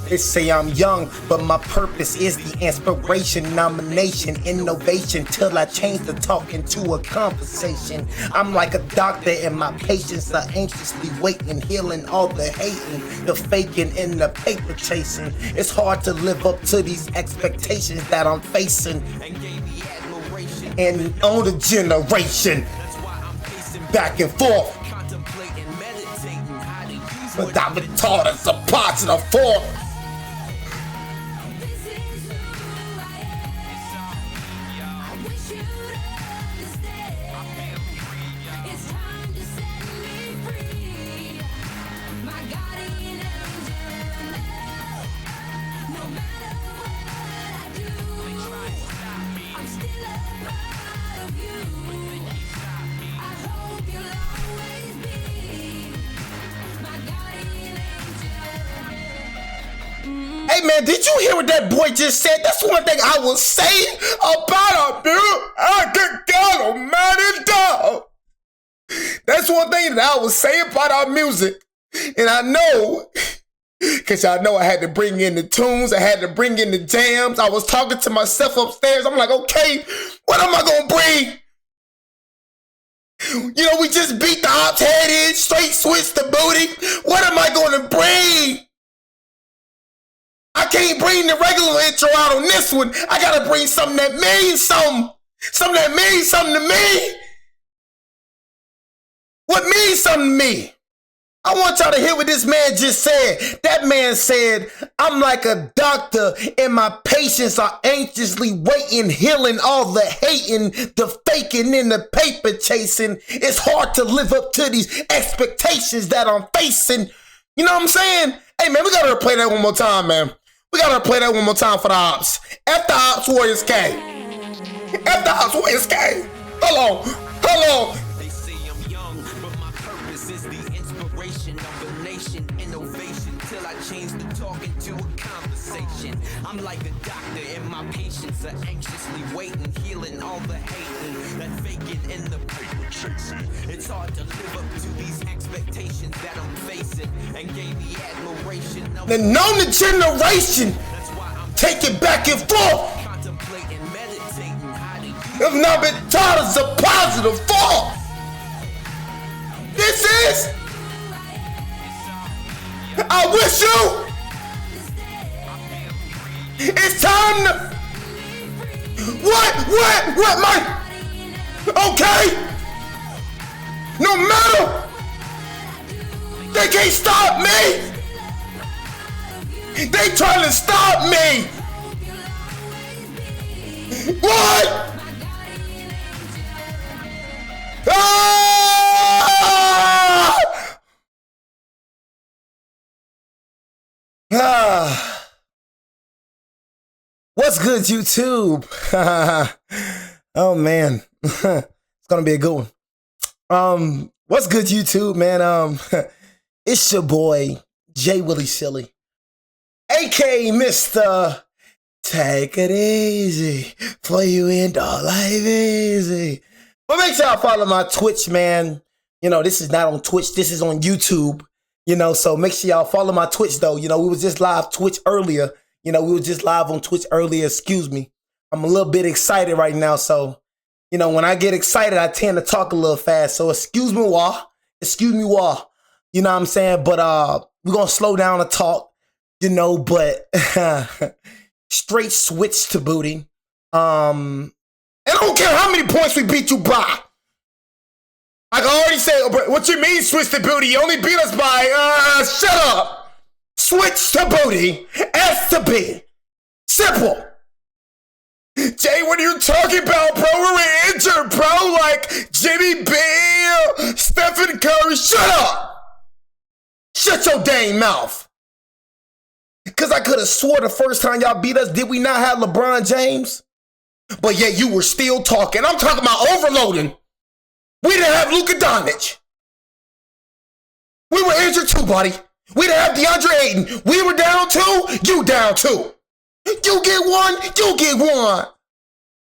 They say I'm young, but my purpose is the inspiration, nomination, innovation, till I change the talk into a conversation. I'm like a doctor and my patients are anxiously waiting, healing all the hating, the faking, and the paper chasing. It's hard to live up to these expectations that I'm facing. And on the generation, back and forth. But I've been taught as a positive force. Hey man, did you hear what that boy just said? That's one thing I will say about a dude. I could God almighty dog. That's one thing that I will say about our music. And I know, because y'all know I had to bring in the tunes, I had to bring in the jams. I was talking to myself upstairs. I'm like, okay, what am I going to bring? You know, we just beat the ops head in, straight switch the booty. What am I going to bring? I can't bring the regular intro out on this one. I gotta bring something that means something. Something that means something to me. What means something to me? I want y'all to hear what this man just said. That man said, I'm like a doctor and my patients are anxiously waiting, healing all the hating, the faking, and the paper chasing. It's hard to live up to these expectations that I'm facing. You know what I'm saying? Hey man, we gotta replay that one more time, man. We gotta play that one more time for the ops. F the ops Warriors K. F the ops Warriors K. Hold on. They say I'm young, but my purpose is the inspiration of a nation, innovation, till I change the talk into a conversation. I'm like a doctor and my patients are anxiously waiting, healing all the hating, that faking in the paper chasing. It's hard to live up to these expectations that I'm facing, and gain the admiration of the known generation. Take it back and forth. contemplating, meditating, how to use If not been taught as a positive force. This is I wish you. It's time to what, Mike? Okay. No matter. They can't stop me. They trying to stop me. What? What's good, YouTube? Oh man, it's gonna be a good one. What's good, YouTube, man? It's your boy J Willie Silly, aka Mr. Take It Easy for you and all life easy. But make sure y'all follow my Twitch, man. You know, this is not on Twitch, this is on YouTube. You know, so make sure y'all follow my Twitch though. You know, we was just live Twitch earlier. You know, we were just live on Twitch earlier, excuse me. I'm a little bit excited right now, so, you know, when I get excited, I tend to talk a little fast. So excuse me, wah. You know what I'm saying? But we're gonna slow down the talk, you know, but straight switch to booty. And I don't care how many points we beat you by. Like I already said, what you mean switch to booty? You only beat us by, shut up. Switch to booty, S to B. Simple. Jay, what are you talking about, bro? We're injured, bro. Like Jimmy B, Stephen Curry. Shut up. Shut your dang mouth. Because I could have swore the first time y'all beat us, did we not have LeBron James? But yet you were still talking. I'm talking about overloading. We didn't have Luka Doncic. We were injured too, buddy. We didn't have DeAndre Ayton. We were down two, you down two. You get one, you get one.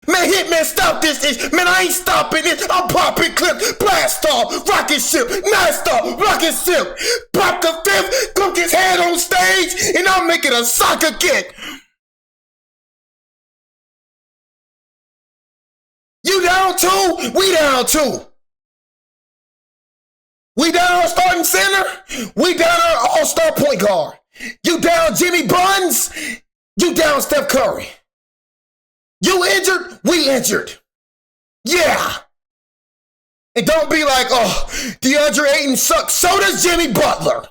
Man, Hitman, stop this ish. Man, I ain't stopping it. I'm popping clips. Blast off. Rocket ship. Non-stop. Rocket ship. Pop the fifth. Cook his head on stage. And I'll make it a soccer kick. You down 2? We down 2. We down our starting center. We down our all-star point guard. You down Jimmy Buns. You down Steph Curry. You injured, we injured. Yeah. And don't be like, oh, DeAndre Ayton sucks. So does Jimmy Butler.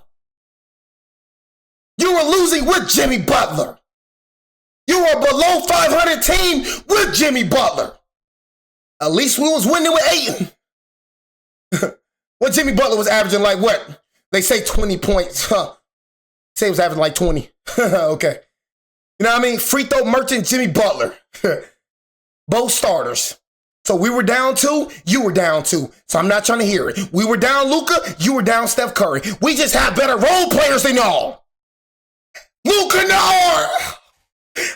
You were losing with Jimmy Butler. You were below 500 team with Jimmy Butler. At least we was winning with Ayton. Well, Jimmy Butler was averaging like what? They say 20 points. Say he was averaging like 20. Okay. You know what I mean? Free throw merchant Jimmy Butler. Both starters. So we were down 2, you were down 2. So I'm not trying to hear it. We were down Luka, you were down Steph Curry. We just have better role players than y'all. Luke Kennard.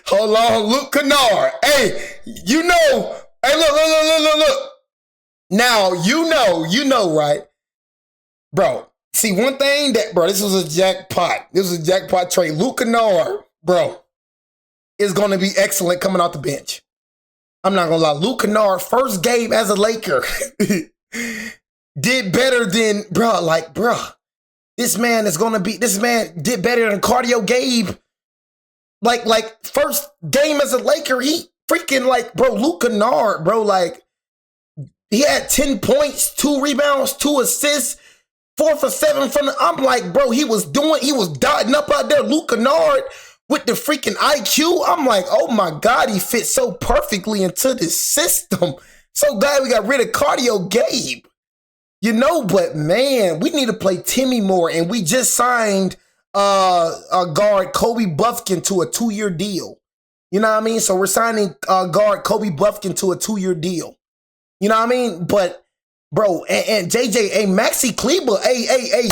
Hold on, Luke Kennard. Hey, you know. Hey, look. Now, you know, right? Bro, see, one thing that, bro, this was a jackpot. This was a jackpot trade. Luke Kennard, bro, is going to be excellent coming off the bench. I'm not going to lie. Luke Kennard, first game as a Laker, did better than, bro, this man did better than Cardio Gabe. Like, first game as a Laker, he freaking, like, bro, Luke Kennard, bro, like, he had 10 points, 2 rebounds, 2 assists, 4 for 7 from the, I'm like, bro, he was dotting up out there. Luke Kennard with the freaking IQ. I'm like, oh my God, he fits so perfectly into this system. So glad we got rid of Cardio Gabe. You know, but man, we need to play Timmy more. And we just signed a guard, Kobe Buffkin, to a 2-year deal. You know what I mean? So we're signing guard Kobe Buffkin to a 2-year deal. You know what I mean? But, bro, and JJ, hey, Maxi Kleber, hey,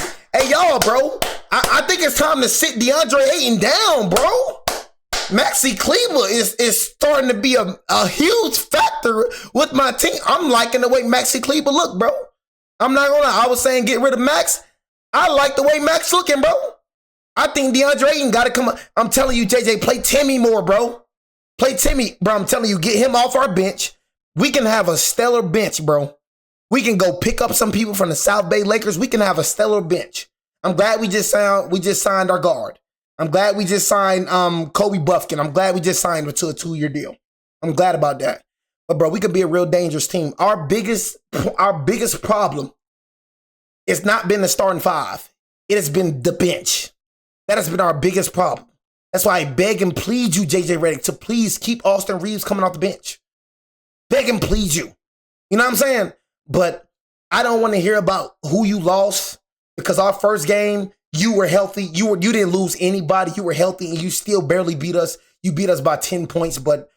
y'all, bro. I think it's time to sit DeAndre Ayton down, bro. Maxi Kleber is starting to be a huge factor with my team. I'm liking the way Maxi Kleber look, bro. I'm not gonna lie. I was saying get rid of Max. I like the way Max looking, bro. I think DeAndre Ayton got to come up. I'm telling you, JJ, play Timmy more, bro. Play Timmy, bro. I'm telling you, get him off our bench. We can have a stellar bench, bro. We can go pick up some people from the South Bay Lakers. We can have a stellar bench. I'm glad we just signed our guard. I'm glad we just signed Kobe Buffkin. I'm glad we just signed him to a 2-year deal. I'm glad about that. But bro, we could be a real dangerous team. Our biggest problem has not been the starting 5. It has been the bench. That has been our biggest problem. That's why I beg and plead you, JJ Redick, to please keep Austin Reeves coming off the bench. Beg and plead you. You know what I'm saying? But I don't want to hear about who you lost, because our first game, you were healthy. You didn't lose anybody. You were healthy, and you still barely beat us. You beat us by 10 points, but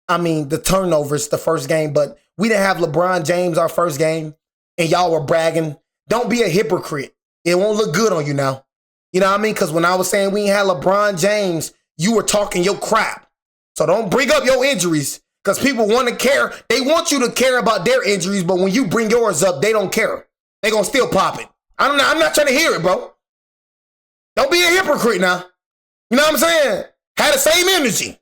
I mean, the turnovers the first game, but we didn't have LeBron James our first game, and y'all were bragging. Don't be a hypocrite. It won't look good on you now. You know what I mean? Because when I was saying we ain't had LeBron James, you were talking your crap. So don't bring up your injuries, because people want to care. They want you to care about their injuries, but when you bring yours up, they don't care. They gonna still pop it. I'm not trying to hear it, bro. Don't be a hypocrite now. You know what I'm saying? Had the same energy.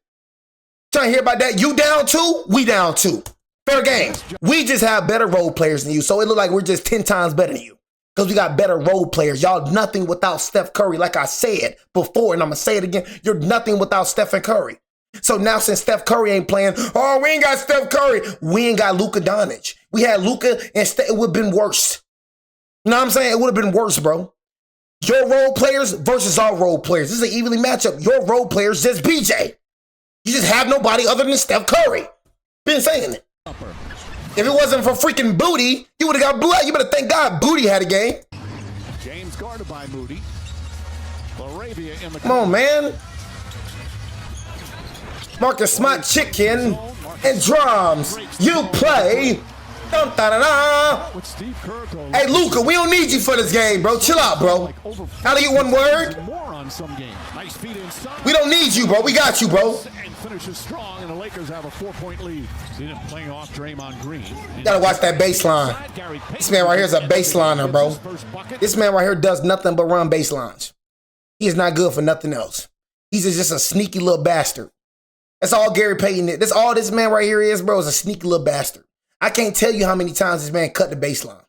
Trying to hear about that. You down 2, we down 2. Fair game. We just have better role players than you, so it look like we're just 10 times better than you, because we got better role players. Y'all nothing without Steph Curry. Like I said before, and I'm going to say it again, you're nothing without Stephen Curry. So now since Steph Curry ain't playing, oh, we ain't got Steph Curry. We ain't got Luka Doncic. We had Luka, and it would have been worse. You know what I'm saying? It would have been worse, bro. Your role players versus our role players. This is an evenly matchup. Your role players just BJ. You just have nobody other than Steph Curry. Been saying it. If it wasn't for freaking Booty, you would have got blew out. You better thank God Booty had a game. James guarded by Moody. Laravia in the Come on, man. Marcus Smart Chicken and drums. You play Dun, da, da, da. With Steve Kerr, though, Hey, Luka, we don't need you for this game, bro. Chill out, bro. How do you get one word? More on some game. Nice feet inside. We don't need you, bro. We got you, bro. And finishes strong, and the Lakers have a 4-point lead. See them playing off Draymond Green. You gotta watch that baseline. This man right here is a baseliner, bro. This man right here does nothing but run baselines. He is not good for nothing else. He's just a sneaky little bastard. That's all Gary Payton is. That's all this man right here is, bro, is a sneaky little bastard. I can't tell you how many times this man cut the baseline.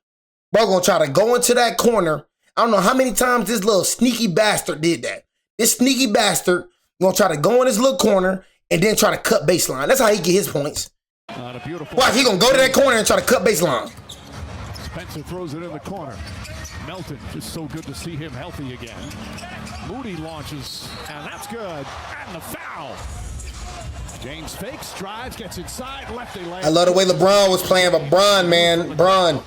Bro, gonna try to go into that corner. I don't know how many times this little sneaky bastard did that. This sneaky bastard gonna try to go in his little corner and then try to cut baseline. That's how he get his points. Watch, he gonna go to that corner and try to cut baseline. Spencer throws it in the corner. Melton, just so good to see him healthy again. Moody launches, and that's good. And the foul. James fakes, drives, gets inside, lefty leg. I love the way LeBron was playing, but Bron, man, Bron,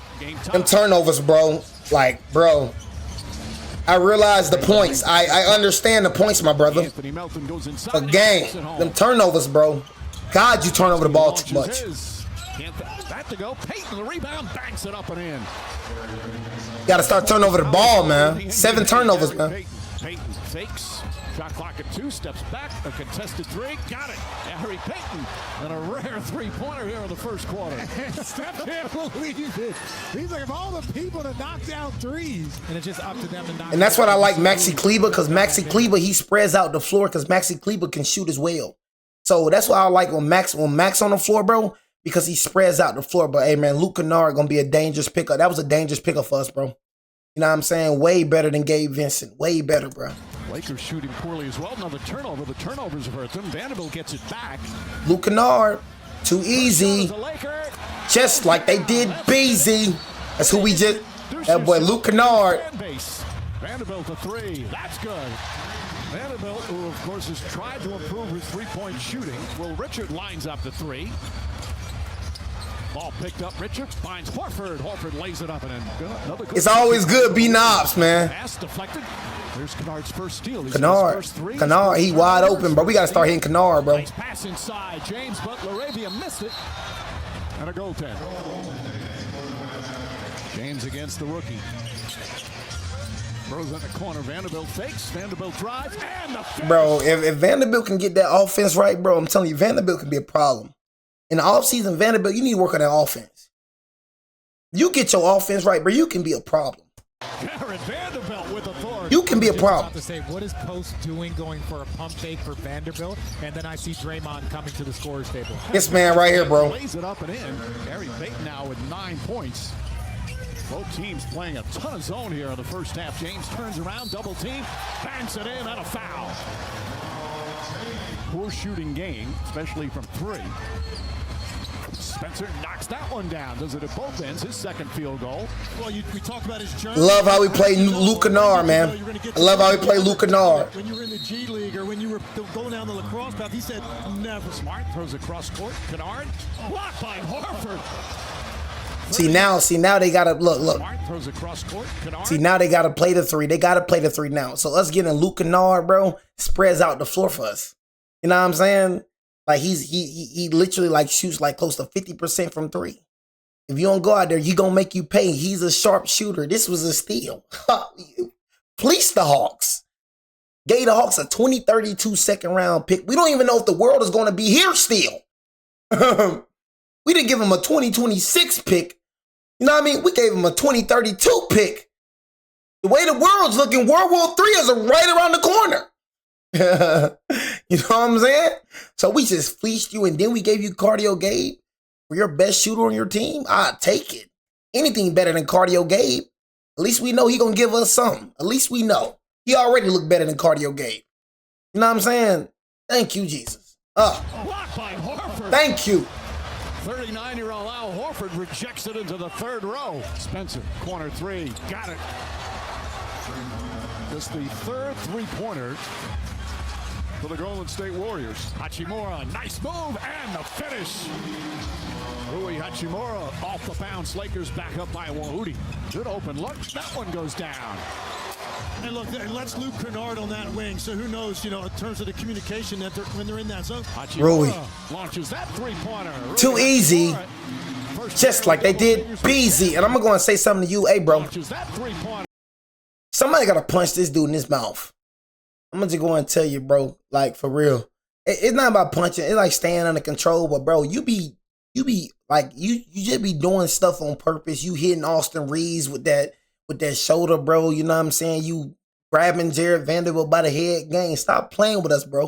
them turnovers, bro. Like, bro, I realize the points. I understand the points, my brother. But game, them turnovers, bro. God, you turn over the ball too much. That to go. Payton, the rebound, banks it up and in. Got to start turning over the ball, man. 7 turnovers, man. Payton fakes. Shot clock at 2, steps back, a contested 3, got it. Harry Payton, and a rare 3-pointer here in the first quarter. Steph can't believe it. He's like, of all the people to knock down threes, and it's just up to them to knock. And that's what I like Maxi Kleber, because Maxi Kleber, he spreads out the floor, because Maxi Kleber can shoot as well. So that's why I like when Max on the floor, bro, because he spreads out the floor. But hey, man, Luke Kennard gonna be a dangerous pickup. That was a dangerous pickup for us, bro. You know what I'm saying? Way better than Gabe Vincent. Way better, bro. Lakers shooting poorly as well. Another turnover. The turnovers have hurt them. Vanderbilt gets it back. Luke Kennard, too easy. Just like they did Beasley. That's who we just. That boy Luke Kennard. Vanderbilt a 3. That's good. Vanderbilt, who of course has tried to improve his 3-point shooting. Well, Richard lines up the 3. Ball picked up. Richard finds Horford. Horford lays it up and in. Another good. It's always good beating ops, man. Pass deflected. There's Kennard's first steal. Kennard, he wide open, bro. We got to start hitting Kennard, bro. Nice pass inside. James, but LaRavia missed it. And a goaltend. James against the rookie. Throws in the corner. Vanderbilt fakes. Vanderbilt drives. And the finish. Bro, if Vanderbilt can get that offense right, bro, I'm telling you, Vanderbilt can be a problem. In the offseason, Vanderbilt, you need to work on that offense. You get your offense right, bro, you can be a problem. Jared Vanderbilt with authority. You can be a problem. To say, what is Post doing going for a pump fake for Vanderbilt? And then I see Draymond coming to the scorer's table. This man right here, bro. Lays it up and in. Harry Payton now with 9 points. Both teams playing a ton of zone here in the first half. James turns around, double team, banks it in, and a foul. Poor shooting game, especially from 3. Spencer knocks that one down. Does it at both ends. His second field goal. Well, we talked about his journey. Love how we play Luke Kennard, man. I love how we play Luke Kennard. When you were in the G League or when you were going down the lacrosse path, he said never. Smart throws across court. Kennard blocked by Horford. See now they gotta look. Smart throws across court. Kennard. See now they gotta play the 3. They gotta play the 3 now. So us getting Luke Kennard, bro, spreads out the floor for us. You know what I'm saying? Like he literally like shoots like close to 50% from 3. If you don't go out there, he gonna make you pay. He's a sharp shooter. This was a steal. Fleece the Hawks. Gave the Hawks a 2032 second round pick. We don't even know if the world is gonna be here still. We didn't give him a 2026 pick. You know what I mean? We gave him a 2032 pick. The way the world's looking, World War III is right around the corner. You know what I'm saying? So we just fleeced you and then we gave you Cardio Gabe for your best shooter on your team. I'd take it. Anything better than Cardio Gabe. At least we know he gonna give us something. At least we know. He already looked better than Cardio Gabe. You know what I'm saying? Thank you, Jesus. Thank you. 39-year-old Al Horford rejects it into the 3rd row. Spencer, corner 3, got it. Just the 3rd 3-pointer for the Golden State Warriors. Hachimura, nice move, and the finish. Rui Hachimura off the bounce. Lakers back up by Wahudi. Good open look. That one goes down. And look, let's Luke Kennard on that wing. So who knows, in terms of the communication that when they're in that zone. Rui launches that 3-pointer. too easy. just like they did BZ. And I'm gonna go and say something to you, hey, bro. Somebody gotta punch this dude in his mouth. I'm gonna just go and tell you, bro, like, for real. It's not about punching. It's like staying under control. But, bro, you be like, you just be doing stuff on purpose. You hitting Austin Reeves with that shoulder, bro. You know what I'm saying? You grabbing Jared Vanderbilt by the head, gang. Stop playing with us, bro.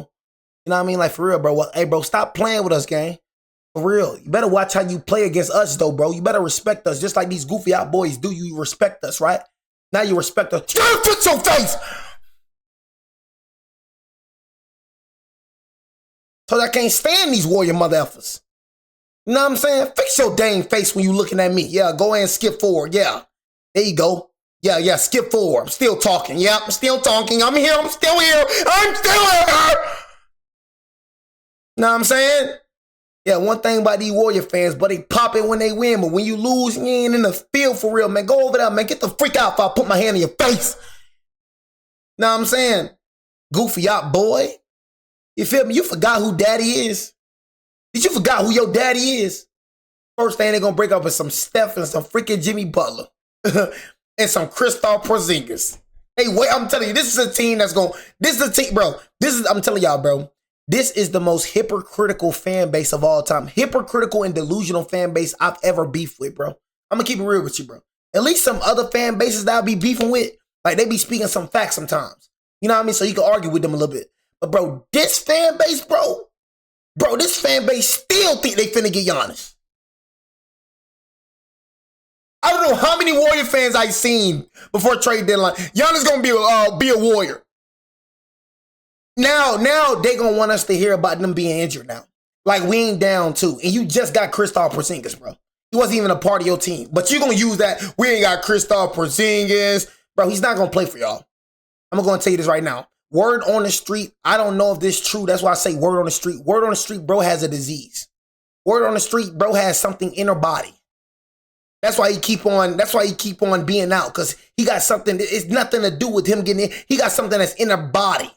You know what I mean? Like, for real, bro. Well, hey, bro, stop playing with us, gang. For real. You better watch how you play against us, though, bro. You better respect us, just like these goofy out boys do. You respect us, right? Now you respect us. Fix your face! So I can't stand these warrior mother effers. You know what I'm saying? Fix your dang face when you looking at me. Yeah, go ahead and skip forward. Yeah. There you go. Yeah, skip forward. I'm still talking. Yeah, I'm still talking. I'm here. I'm still here. I'm still here. Know what I'm saying? Yeah, one thing about these Warrior fans, but they pop it when they win. But when you lose, you ain't in the field for real, man. Go over there, man. Get the freak out if I put my hand in your face. Know what I'm saying? Goofy out, boy. You feel me? You forgot who daddy is? Did you forgot who your daddy is? First thing they're going to break up is some Steph and some freaking Jimmy Butler. And some Kristaps Porzingis. Hey, wait, I'm telling you, this is a team that's going, this is a team, bro. I'm telling y'all, bro. This is the most hypocritical fan base of all time. Hypocritical and delusional fan base I've ever beefed with, bro. I'm going to keep it real with you, bro. At least some other fan bases that I'll be beefing with, like they be speaking some facts sometimes. You know what I mean? So you can argue with them a little bit. But, bro, this fan base, bro, this fan base still think they finna get Giannis. I don't know how many Warrior fans I've seen before trade deadline. Giannis gonna be a Warrior. Now they gonna want us to hear about them being injured now. Like we ain't down too. And you just got Kristaps Porzingis, bro. He wasn't even a part of your team. But you gonna use that, we ain't got Kristaps Porzingis. Bro, he's not gonna play for y'all. I'm gonna tell you this right now. Word on the street, I don't know if this is true. That's why I say word on the street. Word on the street, bro has a disease. Word on the street, bro has something in her body. That's why he keep on being out, because he got something. It's nothing to do with him getting in. He got something that's in her body.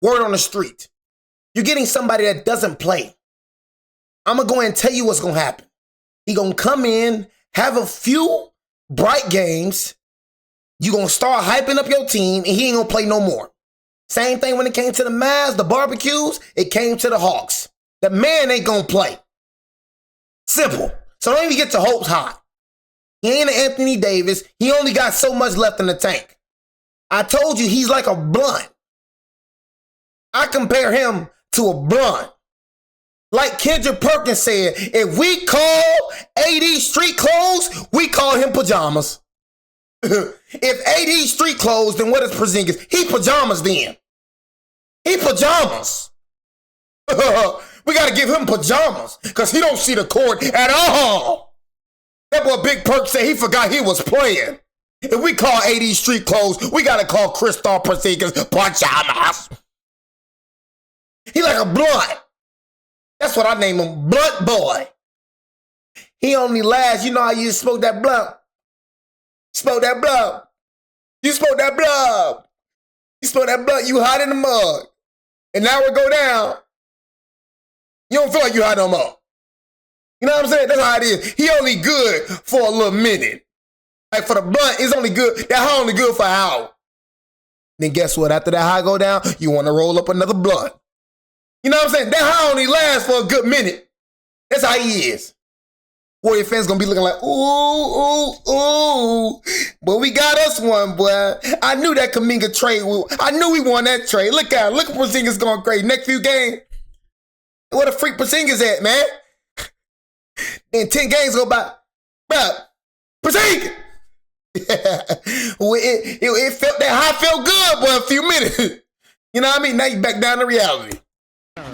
Word on the street. You're getting somebody that doesn't play. I'm going to go ahead and tell you what's going to happen. He going to come in, have a few bright games. You're going to start hyping up your team, and he ain't going to play no more. Same thing when it came to the Mavs, the barbecues, it came to the Hawks. The man ain't going to play. Simple. So don't even get your hopes high. He ain't an Anthony Davis. He only got so much left in the tank. I told you he's like a blunt. I compare him to a blunt. Like Kendrick Perkins said, if we call AD street clothes, we call him pajamas. If AD street clothes, then what is Porzingis? He pajamas then. He pajamas. We got to give him pajamas because he don't see the court at all. That boy Big Perk said he forgot he was playing. If we call AD street clothes, we got to call Kristaps Porzingis pajamas. He like a blunt. That's what I name him, Blunt Boy. He only lasts, you know how you smoke that blunt. Smoke that blunt. You smoke that blunt. You smoke that blunt, you hot in the mug. And now it go down. You don't feel like you hot no more. You know what I'm saying? That's how it is. He only good for a little minute. Like for the blunt, it's only good. That high only good for an hour. Then guess what? After that high go down, you want to roll up another blunt. You know what I'm saying? That high only lasts for a good minute. That's how he is. Warrior fans gonna be looking like, ooh. But we got us one, boy. I knew that Kuminga trade. I knew we won that trade. Look at Porzingis going crazy. Next few games. Where the freak Porzingis at, man? Then 10 games go by. Bro, Porzingis! Well, it felt that high felt good, boy, a few minutes. You know what I mean? Now you back down to reality.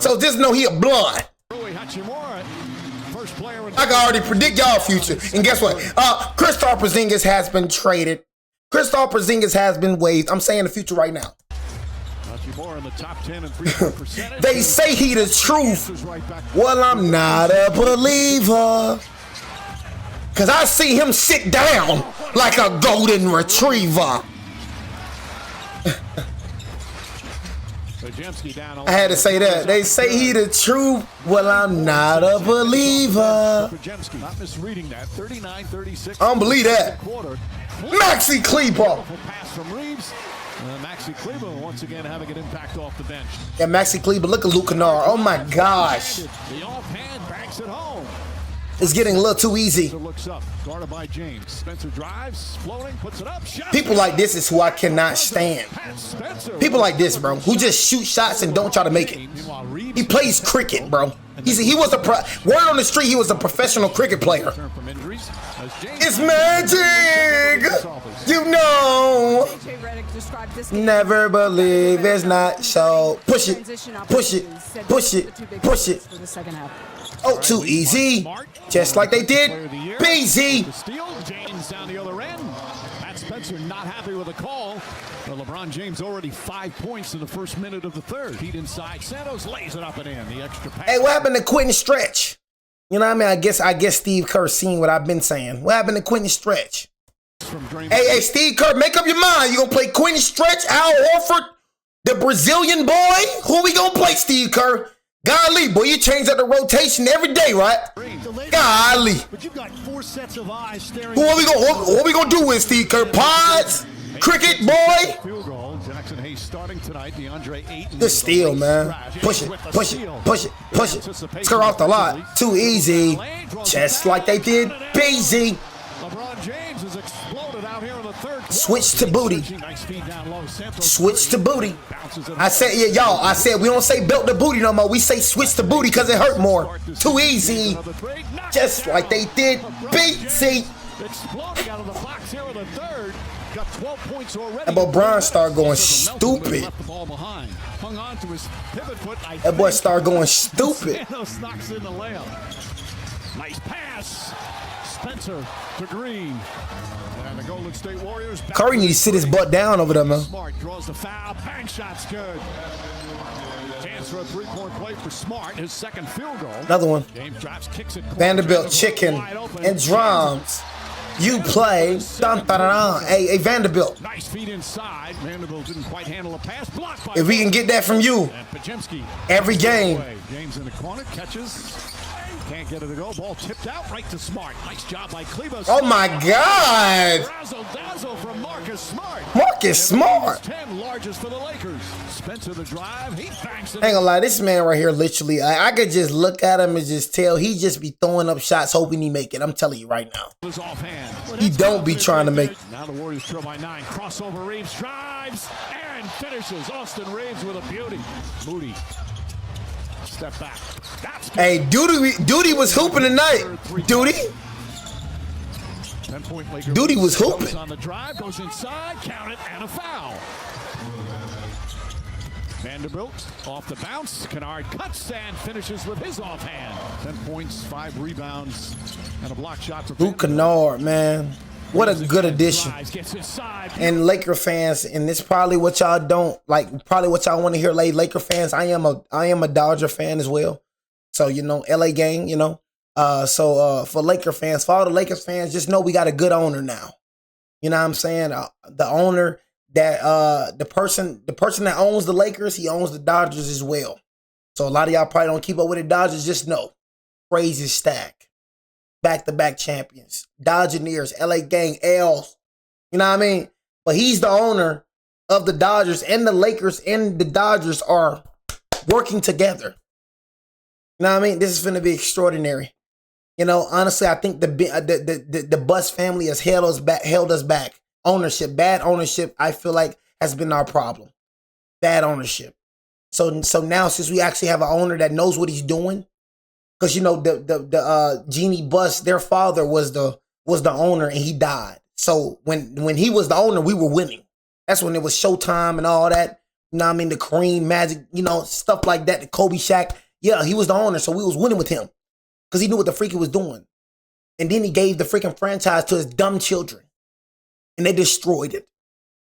So just know he a blonde. I can already predict y'all future. And guess what? Kristaps Porzingis has been traded. Kristaps Porzingis has been waived. I'm saying the future right now. They say he the truth. Well, I'm not a believer. Because I see him sit down like a golden retriever. Porzingis down I had to say that. They say he the truth. Well, I'm not a believer. Porzingis, not misreading that. 39-36. I don't believe that. Quarter. Maxi Kleber. Beautiful pass from Reeves. Maxi Kleber once again having an impact off the bench. Yeah, Maxi Kleber. Look at Luke Kennard. Oh my gosh. The offhand banks it home. It's getting a little too easy. Looks up, guarded by James. Spencer drives, floating, puts it up. Shot. People like this is who I cannot stand. People like this, bro, who just shoot shots and don't try to make it. He plays cricket, bro. He was word on the street. He was a professional cricket player. It's magic, you know. Never believe it's not so. Push it, push it, push it, push it. Oh, too easy. Just like they did. BZ. Steal. James down the other end. Pat Spencer not happy with the call. But LeBron James already 5 points in the first minute of the third. Feet inside. Santos lays it up and in. The extra pass. Hey, what happened to Quentin Stretch? You know what I mean? I guess Steve Kerr seen what I've been saying. What happened to Quentin Stretch? Hey, Steve Kerr, make up your mind. You gonna play Quentin Stretch, Al Horford, the Brazilian boy? Who we gonna play, Steve Kerr? Golly, boy, you change up the rotation every day, right? Golly. But you've got 4 sets of eyes staring. What we gonna do with Steve Kerr? Pods? Cricket, boy? Field goal. Jackson Hayes starting tonight. DeAndre Ayton. Good steal, man. Push it, push it, push it, push it. Score off the lot. Too easy. Just like they did. BZ. LeBron James has exploded out here in the third. Switch to booty. Switch to booty. I said, yeah, y'all. I said we don't say belt the booty no more. We say switch to booty because it hurt more. Too easy. Just like they did. BZ. Exploding out of the box here in the third. Got 12 points already. That boy Brian started going stupid. Hung on to his pivot foot. That boy started going stupid. Santos knocks in the layup. Nice pass. Spencer to Green. And the Golden State Warriors. Curry needs to sit his butt down over there, man. Smart draws the foul. Bang shot's good. Chance for a three-point play for Smart. His second field goal. Another one. James drops, kicks it. Vanderbilt chicken and drums. You play. Dun, dun, dun, dun. Hey, Vanderbilt. Nice feet inside. Vanderbilt didn't quite handle a pass. Blocked by If we can get that from you and Porzingis. every game. James in the corner catches. Can't get it to go. Ball tipped out right to Smart. Nice job by Kleber. Oh my God. Razzle dazzle from Marcus Smart. Marcus Smart. 10 largest for the Lakers. Spencer the drive. He banks it. Ain't gonna lie, this man right here, literally, I could just look at him and just tell he just be throwing up shots hoping he make it. I'm telling you right now. Was offhand. He don't be trying to make it. Now the Warriors trail by 9. Crossover. Reeves drives and finishes. Austin Reeves with a beauty. Moody. Step back. That's good. Hey, Duty was hooping tonight. Duty? 10-point Lakers. Duty was hooping. Goes on the drive, goes inside, count it, and a foul. Vanderbilt off the bounce. Kennard cuts and finishes with his offhand. 10 points, 5 rebounds, and a block shot for Luke Kennard, man. What a good addition. Gets inside. And Laker fans, and this probably what y'all don't like, probably what y'all want to hear, Laker fans. I am a Dodger fan as well. So, you know, LA gang, you know. So for Laker fans, for all the Lakers fans, just know we got a good owner now. You know what I'm saying? The owner that the person that owns the Lakers, he owns the Dodgers as well. So a lot of y'all probably don't keep up with the Dodgers. Just know, crazy stack. Back-to-back champions. Dodgeneers, LA gang, L's. You know what I mean? But he's the owner of the Dodgers, and the Lakers and the Dodgers are working together. You know what I mean? This is going to be extraordinary. You know, honestly, I think the Buss family has held us back. Ownership, bad ownership, I feel like has been our problem. Bad ownership. So now, since we actually have an owner that knows what he's doing, because you know the Jeannie Buss, their father was the owner and he died. So when he was the owner, we were winning. That's when it was Showtime and all that. You know what I mean? The Kareem, Magic, you know, stuff like that. The Kobe, Shaq. Yeah, he was the owner, so we was winning with him because he knew what the freak he was doing. And then he gave the freaking franchise to his dumb children, and they destroyed it.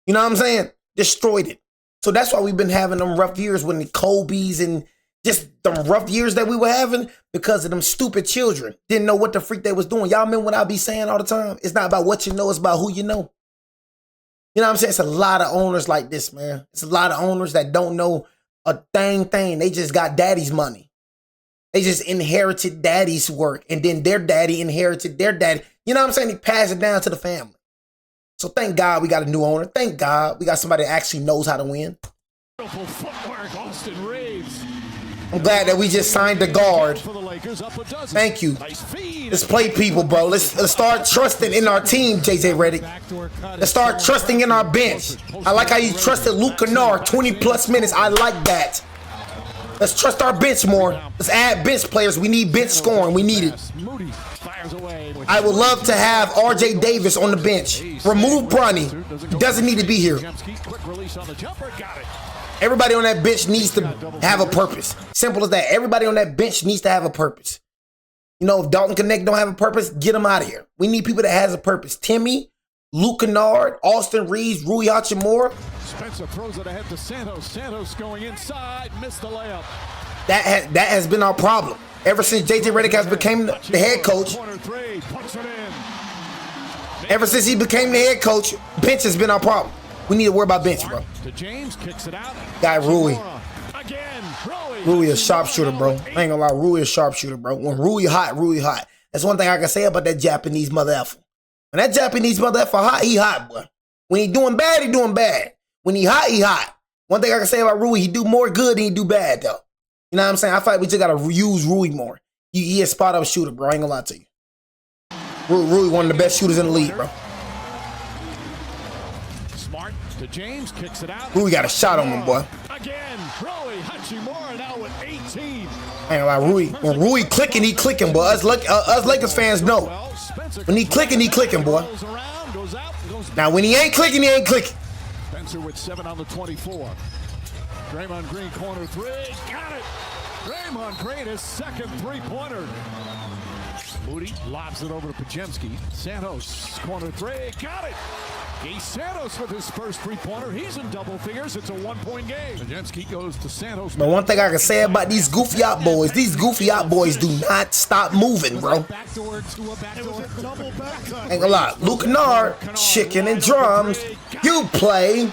You know what I'm saying? Destroyed it. So that's why we've been having them rough years when the Kobe's and just the rough years that we were having because of them stupid children. Didn't know what the freak they was doing. Y'all remember what I be saying all the time? It's not about what you know, it's about who you know. You know what I'm saying? It's a lot of owners like this, man. It's a lot of owners that don't know a thing. They just got daddy's money. They just inherited daddy's work, and then their daddy inherited their daddy. You know what I'm saying? He passed it down to the family. So thank God we got a new owner. Thank God we got somebody that actually knows how to win. Beautiful footwork, Austin Reeves. I'm glad that we just signed the guard. Thank you. Let's play people, bro. Let's start trusting in our team, JJ Redick. Let's start trusting in our bench. I like how you trusted Luke Kennard 20+ minutes. I like that. Let's trust our bench more. Let's add bench players. We need bench scoring. We need it. I would love to have RJ Davis on the bench. Remove Bronny. He doesn't need to be here. Everybody on that bench needs to have a purpose. Simple as that. Everybody on that bench needs to have a purpose. You know, if Dalton Connect don't have a purpose, get him out of here. We need people that has a purpose. Timmy, Luke Kennard, Austin Reeves, Rui Hachimura. Spencer throws it ahead to Santos. Santos going inside, missed the layup. That has been our problem. Ever since JJ Redick has became the head coach. Ever since he became the head coach, bench has been our problem. We need to worry about bench, bro. James kicks it out. Guy Rui. Rui a sharpshooter, bro. I ain't gonna lie, Rui a sharpshooter, bro. When Rui hot, Rui hot. That's one thing I can say about that Japanese mother effer. When that Japanese mother effer hot, he hot, boy. When he doing bad, he doing bad. When he hot, he hot. One thing I can say about Rui, he do more good than he do bad, though. You know what I'm saying? I feel like we just gotta use Rui more. He a spot up shooter, bro. I ain't gonna lie to you. Rui one of the best shooters in the league, bro. Smart to James, kicks it out. Rui got a shot on him, boy. Again, Rui Hachimura now with 18. I ain't gonna lie, Rui. When Rui clicking, he clicking, boy. Us Lakers fans know. When he clicking, boy. Now when he ain't clicking, he ain't clicking. Spencer with 7 on the 24. Draymond Green corner three, got it. Draymond Green, his second three-pointer. Moody lobs it over to Porzingis. Santos corner three, got it. He's Santos with his first three-pointer. He's in double figures. It's a one-point game. Porzingis goes to Santos. But one thing I can say about these goofy out boys, do not stop moving, bro. Ain't gonna lie, Luke Kennard, chicken and drums. You play.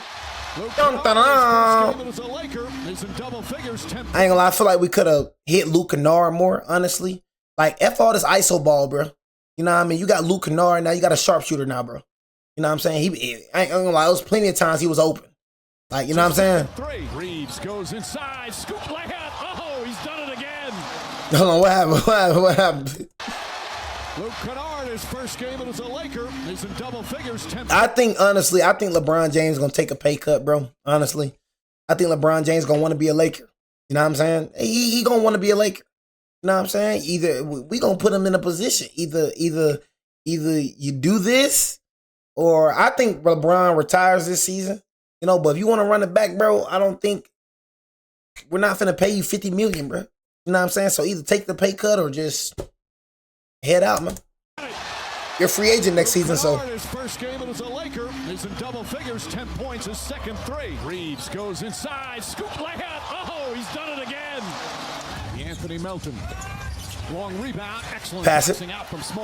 Dun, dun, dun. I ain't gonna lie, I feel like we could have hit Luke Kennard more, honestly. Like, F all this ISO ball, bro. You know what I mean? You got Luke Kennard now, you got a sharpshooter now, bro. You know what I'm saying? I ain't gonna lie, there was plenty of times he was open. Like, you know what I'm saying? Reeves goes inside, scoop layup. Oh, he's done it again. Hold on, what happened? Luke Kennard, his first game as a Laker, is in double figures. Honestly, I think LeBron James gonna take a pay cut, bro. Honestly, I think LeBron James gonna want to be a Laker. You know what I'm saying? He gonna want to be a Laker. You know what I'm saying? Either we gonna put him in a position. Either you do this, or I think LeBron retires this season. You know, but if you want to run it back, bro, I don't think we're not finna pay you $50 million, bro. You know what I'm saying? So either take the pay cut or just head out, man. You're a free agent next season, so. His first game as a Laker is in double figures, 10 points, his second three. Reeves goes inside, scoop layup. Oh, he's done it again. Anthony Melton. Long rebound, excellent. Pass it.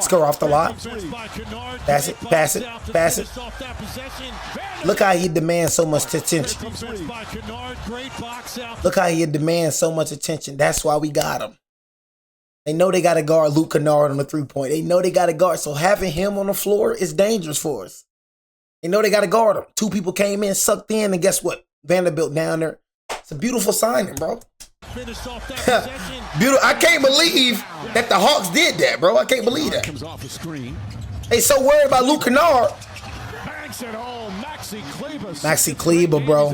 Score off the lot. Pass it. Look how he demands so much attention. Look how he demands so much attention. That's why we got him. They know they got to guard Luke Kennard on the three-point. They know they got to guard. So having him on the floor is dangerous for us. They know they got to guard him. Two people came in, sucked in, and guess what? Vanderbilt down there. It's a beautiful signing, bro. Beautiful. I can't believe that the Hawks did that, bro. I can't believe that. They so worried about Luke Kennard. Maxi Kleber, bro.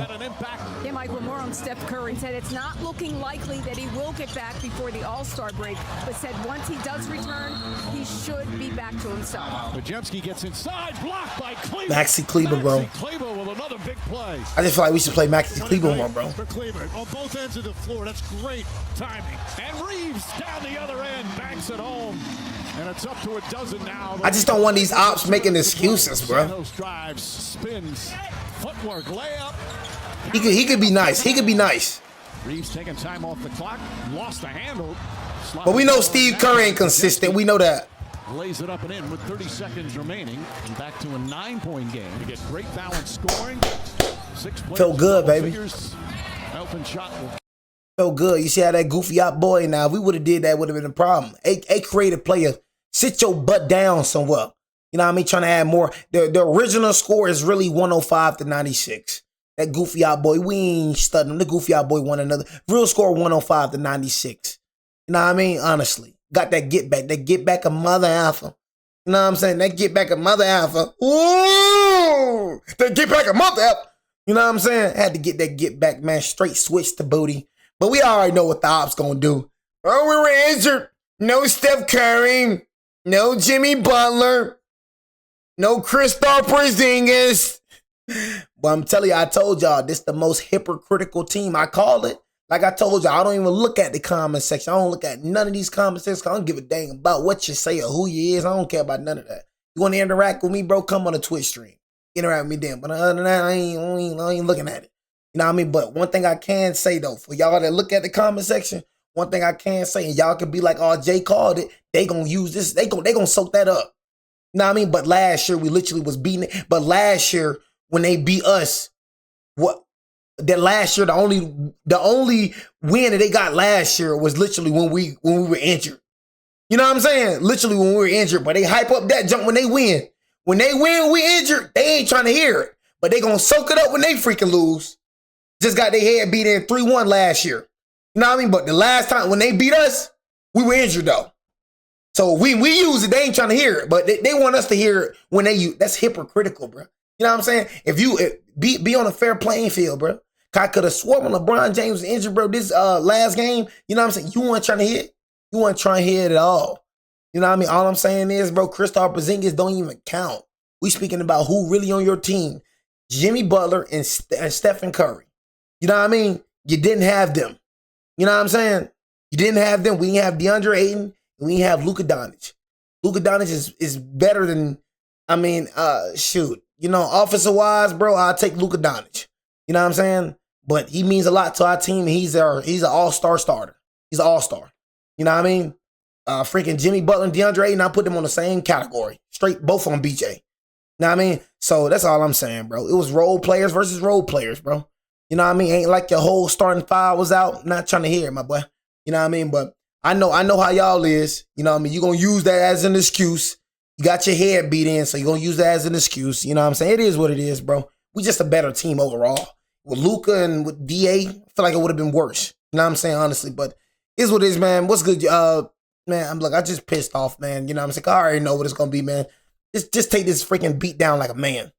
Yeah, Mike, we're more on Steph Curry said it's not looking likely that he will get back before the All-Star break, but said once he does return, he should be back to himself. Porzingis gets inside, blocked by Kleber. Maxi Kleber, bro. Kleber with another big play. I just feel like we should play Maxi Kleber more, bro. For Kleber on both ends of the floor, that's great timing. And Reeves down the other end, banks it home. And it's up to a dozen now. I just don't want these ops making excuses, bro. Drives, spins, footwork, layup. He could be nice. He could be nice. Reeves taking time off the clock, lost the handle. But we know Steve Kerr ain't consistent. We know that. Lays it up and in with 30 seconds remaining. And back to a 9-point game. You get great balance scoring. 6 players. Felt good, baby. Open shot. Felt good. You see how that goofy out boy now, if we would have did that, would have been a problem. A creative player, sit your butt down somewhere. You know what I mean? Trying to add more. The original score is really 105-96. That goofy out boy, we ain't studying him. The goofy out boy won another. Real score 105-96. You know what I mean? Honestly. Got that get back. That get back a mother alpha. You know what I'm saying? That get back a mother alpha. Ooh! That get back a mother alpha. You know what I'm saying? Had to get that get back, man. Straight switch to booty. But we already know what the ops gonna do. Oh, we were injured. No Steph Curry. No Jimmy Butler. No Kristaps Porzingis. But I'm telling you, I told y'all, this the most hypocritical team. I call it. Like I told y'all, I don't even look at the comment section. I don't look at none of these comment sections. I don't give a dang about what you say or who you is. I don't care about none of that. You want to interact with me, bro? Come on a Twitch stream. Interact with me then. But other than that, I ain't looking at it. You know what I mean? But one thing I can say, though, for y'all that look at the comment section, one thing I can say, and y'all can be like, oh, Jay called it. They gonna use this. They gonna soak that up. You know what I mean? But last year, we literally was beating it. But last year, when they beat us, that last year, the only win that they got last year was literally when we were injured. You know what I'm saying? Literally when we were injured. But they hype up that jump when they win. When they win, we injured. They ain't trying to hear it. But they gonna soak it up when they freaking lose. Just got their head beat in 3-1 last year. You know what I mean? But the last time when they beat us, we were injured though. So we use it. They ain't trying to hear it. But they want us to hear it when they use. That's hypocritical, bro. You know what I'm saying? If you be on a fair playing field, bro. I could have sworn LeBron James was injured, bro, this last game. You know what I'm saying? You weren't trying to hit. You weren't trying to hit at all. You know what I mean? All I'm saying is, bro, Kristaps Porzingis don't even count. We speaking about who really on your team. Jimmy Butler and Stephen Curry. You know what I mean? You didn't have them. You know what I'm saying? You didn't have them. We didn't have DeAndre Ayton, and we didn't have Luka Doncic. Luka Doncic is better than, shoot. You know, offensive-wise, bro, I'll take Luka Doncic. You know what I'm saying? But he means a lot to our team. He's an all-star starter. He's an all-star. You know what I mean? Freaking Jimmy Butler and DeAndre Ayton, I put them on the same category. Straight, both on BJ. You know what I mean? So that's all I'm saying, bro. It was role players versus role players, bro. You know what I mean? Ain't like your whole starting five was out. Not trying to hear it, my boy. You know what I mean? But I know how y'all is. You know what I mean? You're going to use that as an excuse. You got your head beat in, so you're going to use that as an excuse. You know what I'm saying? It is what it is, bro. We just a better team overall. With Luka and with DA, I feel like it would have been worse. You know what I'm saying? Honestly, but it's what it is, man. What's good? Man, I just pissed off, man. You know what I'm saying? I already know what it's going to be, man. Just take this freaking beat down like a man.